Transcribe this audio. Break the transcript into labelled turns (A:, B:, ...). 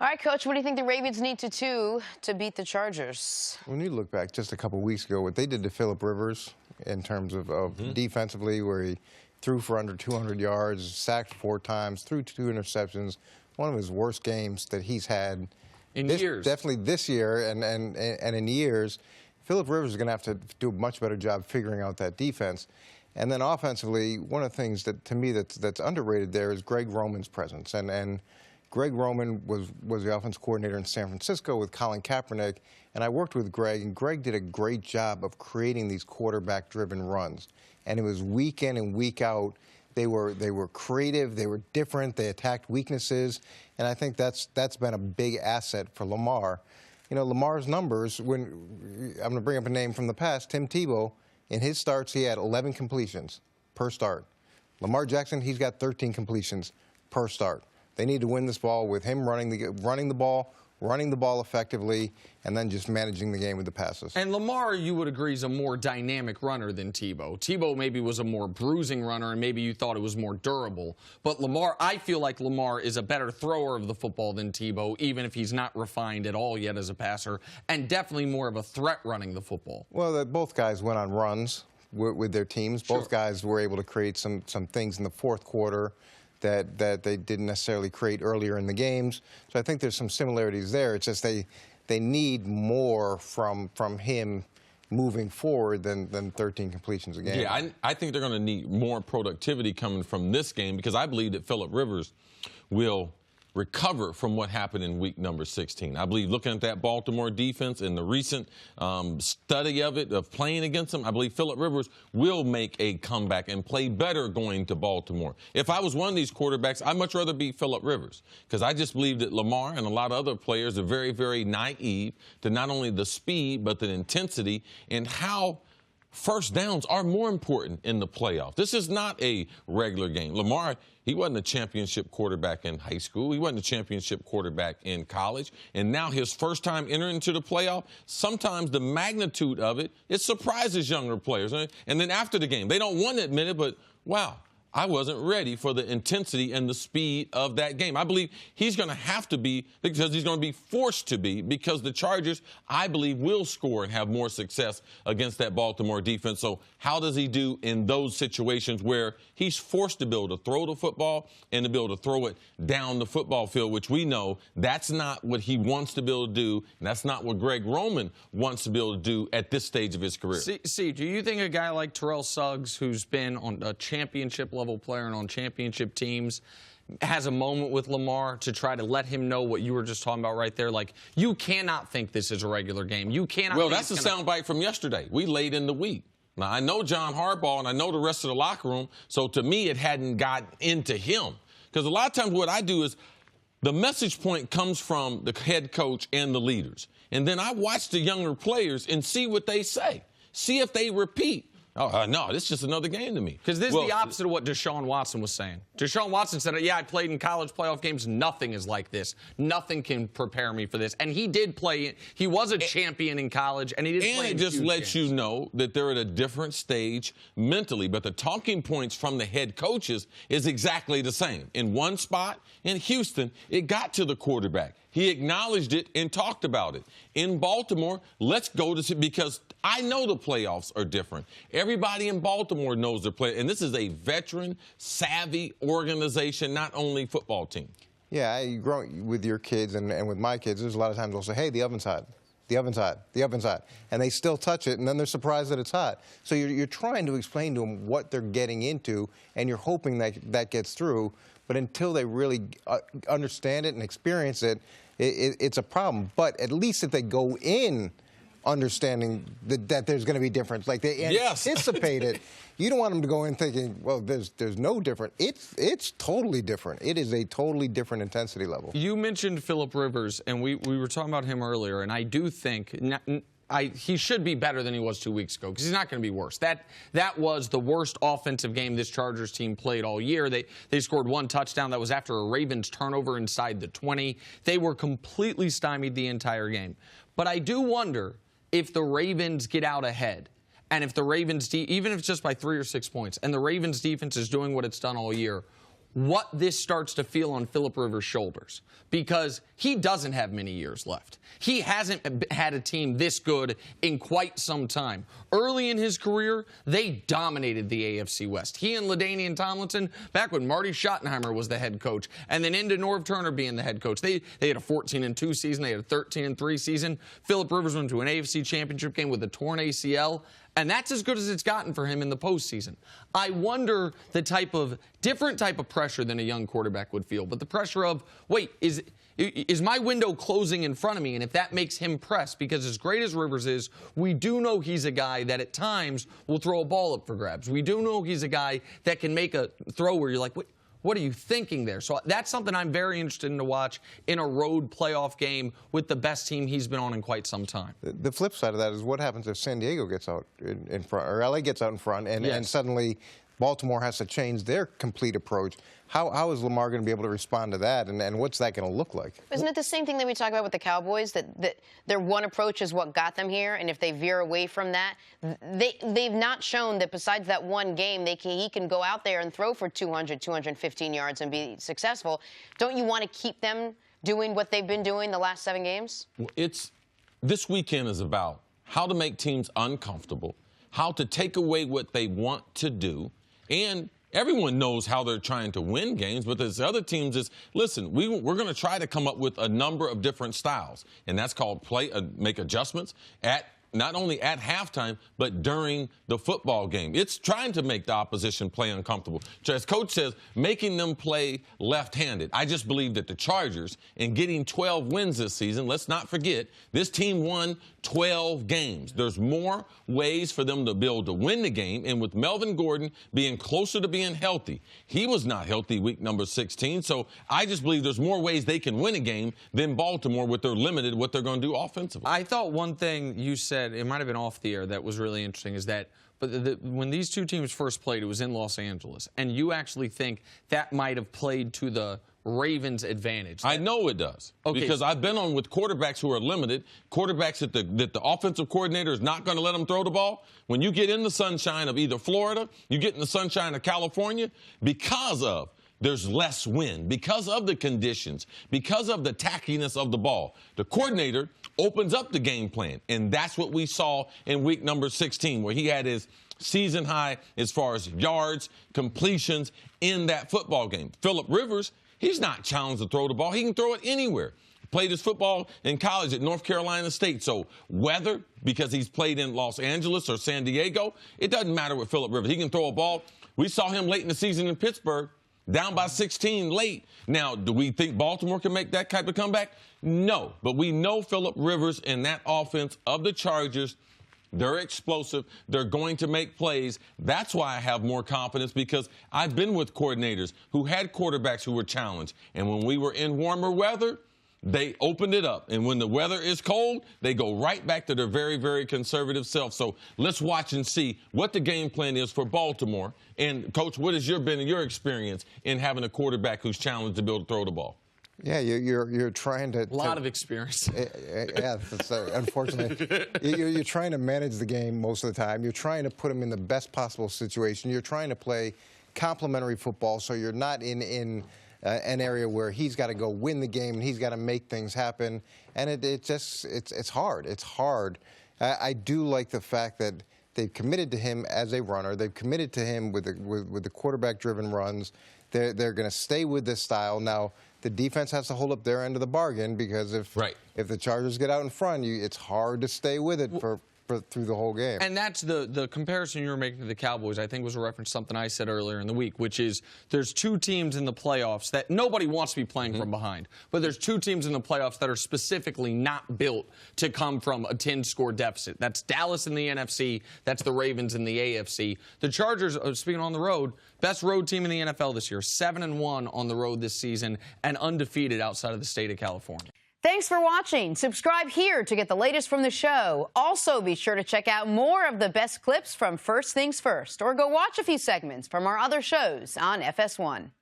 A: All right, Coach, what do you think the Ravens need to do to beat the Chargers?
B: When you look back just a couple weeks ago, what they did to Phillip Rivers in terms of defensively, where he threw for under 200 yards, sacked 4 times, threw 2 interceptions, one of his worst games that he's had
C: in years.
B: Definitely this year and in years. Phillip Rivers is going to have to do a much better job figuring out that defense. And then offensively, one of the things that, to me, that's underrated there is Greg Roman's presence. And Greg Roman was the offense coordinator in San Francisco with Colin Kaepernick, and I worked with Greg, and Greg did a great job of creating these quarterback-driven runs. And it was week in and week out. They were creative, they were different, they attacked weaknesses, and I think that's been a big asset for Lamar. You know, Lamar's numbers, I'm going to bring up a name from the past, Tim Tebow. In his starts, he had 11 completions per start. Lamar Jackson, he's got 13 completions per start. They need to win this ball with him running the ball effectively, and then just managing the game with the passes.
C: And Lamar, you would agree, is a more dynamic runner than Tebow. Tebow maybe was a more bruising runner, and maybe you thought it was more durable. But Lamar, I feel like Lamar is a better thrower of the football than Tebow, even if he's not refined at all yet as a passer, and definitely more of a threat running the football.
B: Well, both guys went on runs with their teams.
C: Sure.
B: Both guys were able to create some things in the fourth quarter that they didn't necessarily create earlier in the games. So I think there's some similarities there. It's just they need more from him moving forward than 13 completions a game.
D: Yeah, I think they're going to need more productivity coming from this game, because I believe that Phillip Rivers will recover from what happened in week number 16. I believe, looking at that Baltimore defense and the recent study of it, of playing against them, I believe Phillip Rivers will make a comeback and play better going to Baltimore. If I was one of these quarterbacks, I'd much rather be Phillip Rivers, because I just believe that Lamar and a lot of other players are very, very naive to not only the speed but the intensity and how first downs are more important in the playoffs. This is not a regular game. Lamar, he wasn't a championship quarterback in high school. He wasn't a championship quarterback in college. And now his first time entering into the playoff, sometimes the magnitude of it surprises younger players. And then after the game, they don't want to admit it, but wow, I wasn't ready for the intensity and the speed of that game. I believe he's going to have to be, because he's going to be forced to be, because the Chargers, I believe, will score and have more success against that Baltimore defense. So how does he do in those situations where he's forced to be able to throw the football and to be able to throw it down the football field, which we know that's not what he wants to be able to do, and that's not what Greg Roman wants to be able to do at this stage of his career.
C: See, do you think a guy like Terrell Suggs, who's been on a championship-level player and on championship teams, has a moment with Lamar to try to let him know what you were just talking about right there? Like, you cannot think this is a regular game. You cannot.
D: Well, that's a soundbite from yesterday. We late in the week. Now, I know John Harbaugh and I know the rest of the locker room, so to me it hadn't got into him. Because a lot of times what I do is the message point comes from the head coach and the leaders. And then I watch the younger players and see what they say. See if they repeat. Oh, no, this is just another game to me.
C: Because this is the opposite of what Deshaun Watson was saying. Deshaun Watson said, yeah, I played in college playoff games. Nothing is like this. Nothing can prepare me for this. And he did play. He was a champion in college, and he did play in
D: And it just lets
C: games.
D: you know that they're at a different stage mentally. But the talking points from the head coaches is exactly the same. In one spot in Houston, it got to the quarterback. He acknowledged it and talked about it. In Baltimore, let's go to see, because I know the playoffs are different. Everybody in Baltimore knows they're playing, and this is a veteran, savvy organization, not only football team.
B: Yeah, you grow with your kids and with my kids, there's a lot of times they'll say, hey, the oven's hot. The oven's hot. The oven's hot. And they still touch it, and then they're surprised that it's hot. So you're trying to explain to them what they're getting into, and you're hoping that gets through. But until they really understand it and experience it, it's a problem. But at least if they go in understanding that there's going to be difference, like they anticipate it, you don't want them to go in thinking, well, there's no different. It's totally different. It is a totally different intensity level.
C: You mentioned Phillip Rivers, and we were talking about him earlier, and I do think he should be better than he was 2 weeks ago, because he's not going to be worse. That was the worst offensive game this Chargers team played all year. They scored 1 touchdown. That was after a Ravens turnover inside the 20. They were completely stymied the entire game. But I do wonder if the Ravens get out ahead, and if the Ravens, even if it's just by 3 or 6 points, and the Ravens defense is doing what it's done all year, what this starts to feel on Philip Rivers' shoulders, because he doesn't have many years left. He hasn't had a team this good in quite some time. Early in his career, they dominated the AFC West. He and LaDainian Tomlinson, back when Marty Schottenheimer was the head coach, and then into Norv Turner being the head coach. They had a 14-2 season. They had a 13-3 season. Philip Rivers went to an AFC championship game with a torn ACL. And that's as good as it's gotten for him in the postseason. I wonder the different type of pressure than a young quarterback would feel. But the pressure of, wait, is my window closing in front of me? And if that makes him press, because as great as Rivers is, we do know he's a guy that at times will throw a ball up for grabs. We do know he's a guy that can make a throw where you're like, what are you thinking there? So that's something I'm very interested in to watch in a road playoff game with the best team he's been on in quite some time.
B: The flip side of that is what happens if San Diego gets out in front, or LA gets out in front, and suddenly Baltimore has to change their complete approach. How is Lamar going to be able to respond to that, and what's that going to look like?
A: Isn't it the same thing that we talk about with the Cowboys, that their one approach is what got them here, and if they veer away from that, they've not shown that besides that one game, he can go out there and throw for 200, 215 yards and be successful. Don't you want to keep them doing what they've been doing the last 7 games?
D: This weekend is about how to make teams uncomfortable, how to take away what they want to do, and everyone knows how they're trying to win games, but there's other teams listen, we're going to try to come up with a number of different styles, and that's called make adjustments not only at halftime, but during the football game. It's trying to make the opposition play uncomfortable. So as Coach says, making them play left-handed. I just believe that the Chargers, in getting 12 wins this season, let's not forget, this team won 12 games. There's more ways for them to be able to win the game, and with Melvin Gordon being closer to being healthy, he was not healthy week number 16, so I just believe there's more ways they can win a game than Baltimore with their limited what they're going to do offensively.
C: I thought one thing you said, it might have been off the air, that was really interesting, is that when these two teams first played, it was in Los Angeles, and you actually think that might have played to the Ravens' advantage.
D: I know it does. Okay. Because I've been on with quarterbacks who are limited, quarterbacks that the offensive coordinator is not going to let them throw the ball. When you get in the sunshine of either Florida, you get in the sunshine of California, there's less wind, because of the conditions, because of the tackiness of the ball. The coordinator opens up the game plan, and that's what we saw in week number 16, where he had his season high as far as yards, completions in that football game. Philip Rivers, he's not challenged to throw the ball. He can throw it anywhere. Played his football in college at North Carolina State. So weather, because he's played in Los Angeles or San Diego, it doesn't matter with Philip Rivers. He can throw a ball. We saw him late in the season in Pittsburgh, down by 16 late. Now, do we think Baltimore can make that type of comeback? No. But we know Philip Rivers and that offense of the Chargers, they're explosive. They're going to make plays. That's why I have more confidence, because I've been with coordinators who had quarterbacks who were challenged. And when we were in warmer weather, they opened it up. And when the weather is cold, they go right back to their very, very conservative self. So let's watch and see what the game plan is for Baltimore. And, Coach, what has been your experience in having a quarterback who's challenged to be able to throw the ball?
B: Yeah, you're trying to...
C: A lot of experience.
B: Yeah, that's unfortunately. You're trying to manage the game most of the time. You're trying to put him in the best possible situation. You're trying to play complementary football, so you're not in an area where he's got to go win the game and he's got to make things happen. And it's hard. It's hard. I do like the fact that they've committed to him as a runner. They've committed to him with the quarterback-driven runs. They're going to stay with this style. Now, the defense has to hold up their end of the bargain, because if the Chargers get out in front, it's hard to stay with it through the whole game.
C: And that's the comparison you were making to the Cowboys, I think, was a reference to something I said earlier in the week, which is there's two teams in the playoffs that nobody wants to be playing from behind. But there's two teams in the playoffs that are specifically not built to come from a 10-score deficit. That's Dallas in the NFC. That's the Ravens in the AFC. The Chargers, speaking on the road, best road team in the NFL this year, 7-1 on the road this season and undefeated outside of the state of California.
A: Thanks for watching. Subscribe here to get the latest from the show. Also, be sure to check out more of the best clips from First Things First, or go watch a few segments from our other shows on FS1.